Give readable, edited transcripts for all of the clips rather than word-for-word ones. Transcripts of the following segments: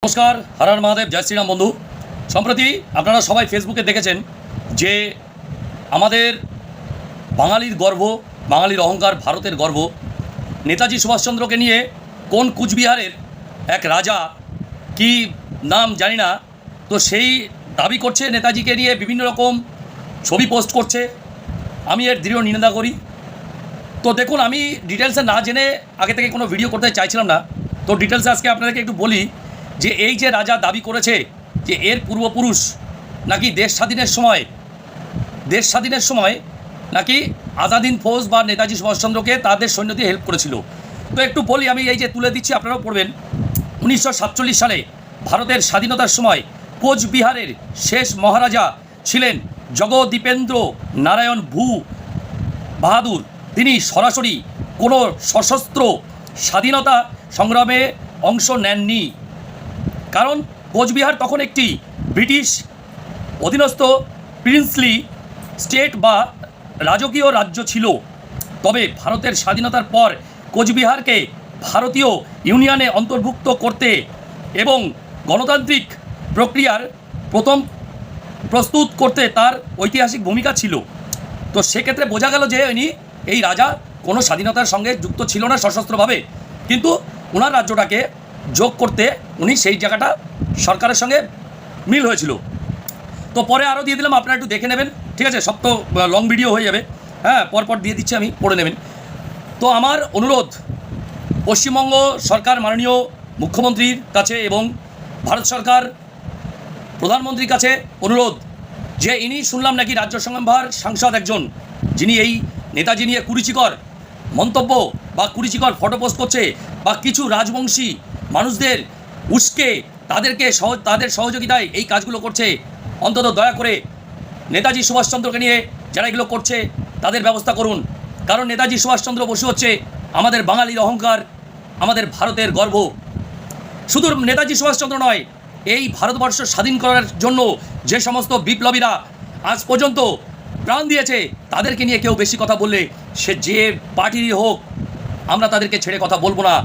নমস্কার, হর হর মহাদেব, জয় শ্রীরাম। বন্ধু, সম্প্রতি আপনারা সবাই ফেসবুকে দেখেছেন যে আমাদের বাঙালির গর্ব, বাঙালির অহংকার, ভারতের গর্ব নেতাজি সুভাষচন্দ্রকে নিয়ে কোন কুচবিহারের এক রাজা, কি নাম জানি না, তো সেই দাবি করছে নেতাজিকে নিয়ে বিভিন্ন রকম ছবি পোস্ট করছে। আমি এর দৃঢ় নিন্দা করি। তো দেখুন, আমি ডিটেলসে না জেনে আগে থেকে কোনো ভিডিও করতে চাইছিলাম না, তো ডিটেলসে আজকে আপনাদেরকে একটু বলি যে এই যে রাজা দাবি করেছে যে এর পূর্বপুরুষ নাকি দেশ স্বাধীনের সময় নাকি আজাদিন ফৌজ বা নেতাজি সুভাষচন্দ্রকে তাদের সৈন্য দিয়ে হেল্প করেছিল। তো একটু বলি, আমি এই যে তুলে দিচ্ছি, আপনারাও পড়বেন। 1947 সালে ভারতের স্বাধীনতার সময় কোচবিহারের শেষ মহারাজা ছিলেন জগদীপেন্দ্র নারায়ণ বাহাদুর। তিনি সরাসরি কোনো সশস্ত্র স্বাধীনতা সংগ্রামে অংশ নেননি, কারণ কোচবিহার তখন একটি ব্রিটিশ অধীনস্থ প্রিন্সলি স্টেট বা রাজকীয় রাজ্য ছিল। তবে ভারতের স্বাধীনতার পর কোচবিহারকে ভারতীয় ইউনিয়নে অন্তর্ভুক্ত করতে এবং গণতান্ত্রিক প্রক্রিয়ার প্রথম প্রস্তুত করতে তার ঐতিহাসিক ভূমিকা ছিল। তো সেক্ষেত্রে বোঝা গেল যে এই রাজা কোনো স্বাধীনতার সঙ্গে যুক্ত ছিল না সশস্ত্রভাবে, কিন্তু ওনার রাজ্যটাকে যোগ করতে উনি সেই জায়গাটা সরকারের সঙ্গে মিল হয়েছিল। তো পরে আরও দিয়ে দিলাম, আপনারা একটু দেখে নেবেন, ঠিক আছে? সব তো লং ভিডিও হয়ে যাবে, হ্যাঁ, পরপর দিয়ে দিচ্ছি, আমি পড়ে নেবেন। তো আমার অনুরোধ পশ্চিমবঙ্গ সরকার, মাননীয় মুখ্যমন্ত্রীর কাছে এবং ভারত সরকার প্রধানমন্ত্রীর কাছে অনুরোধ যে ইনি শুনলাম নাকি রাজ্যসভার সাংসদ একজন, যিনি এই নেতাজি নিয়ে কুরুচিকর মন্তব্য বা কুরুচিকর ফটো পোস্ট করছে বা কিছু রাজবংশী মানুষদের উস্কে তাদের সহযোগিতায় এই কাজগুলো করছে। অন্তত দয়া করে নেতাজি সুভাষচন্দ্রকে নিয়ে যারা এগুলো করছে তাদের ব্যবস্থা করুন, কারণ নেতাজি সুভাষচন্দ্র বসু হচ্ছে আমাদের বাঙালির অহংকার, আমাদের ভারতের গর্ব। শুধু নেতাজি সুভাষচন্দ্র নয়, এই ভারতবর্ষ স্বাধীন করার জন্য যে সমস্ত বিপ্লবীরা আজ পর্যন্ত প্রাণ দিয়েছে তাদেরকে নিয়ে কেউ বেশি কথা বললে, সে যে পার্টিরই হোক, আমরা তাদেরকে ছেড়ে কথা বলবো না।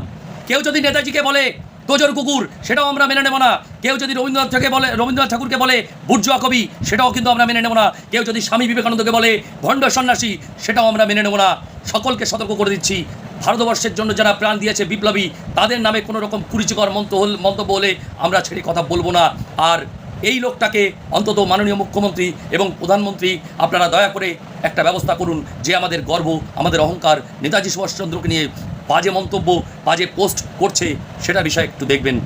কেউ যদি নেতাজিকে বলে তোজর কুকুর, সেটাও আমরা মেনে নেব না। কেউ যদি রবীন্দ্রনাথ ঠাকুরকে বলে বুর্জোয়া কবি, সেটাও কিন্তু আমরা মেনে নেব না। কেউ যদি স্বামী বিবেকানন্দকে বলে ভণ্ড সন্ন্যাসী, সেটাও আমরা মেনে নেব না। সকলকে সতর্ক করে দিচ্ছি, ভারতবর্ষের জন্য যারা প্রাণ দিয়েছে বিপ্লবী, তাদের নামে কোনো রকম কুরুচিকর মন্তব্য হলে আমরা ছেড়ে কথা বলবো না। আর এই লোকটাকে অন্তত মাননীয় মুখ্যমন্ত্রী এবং প্রধানমন্ত্রী, আপনারা দয়া করে একটা ব্যবস্থা করুন যে আমাদের গর্ব, আমাদের অহংকার নেতাজি সুভাষচন্দ্রকে নিয়ে বাজে মন্তব্য, বাজে পোস্ট করছে, সেটা বিষয়ে একটু দেখবেন।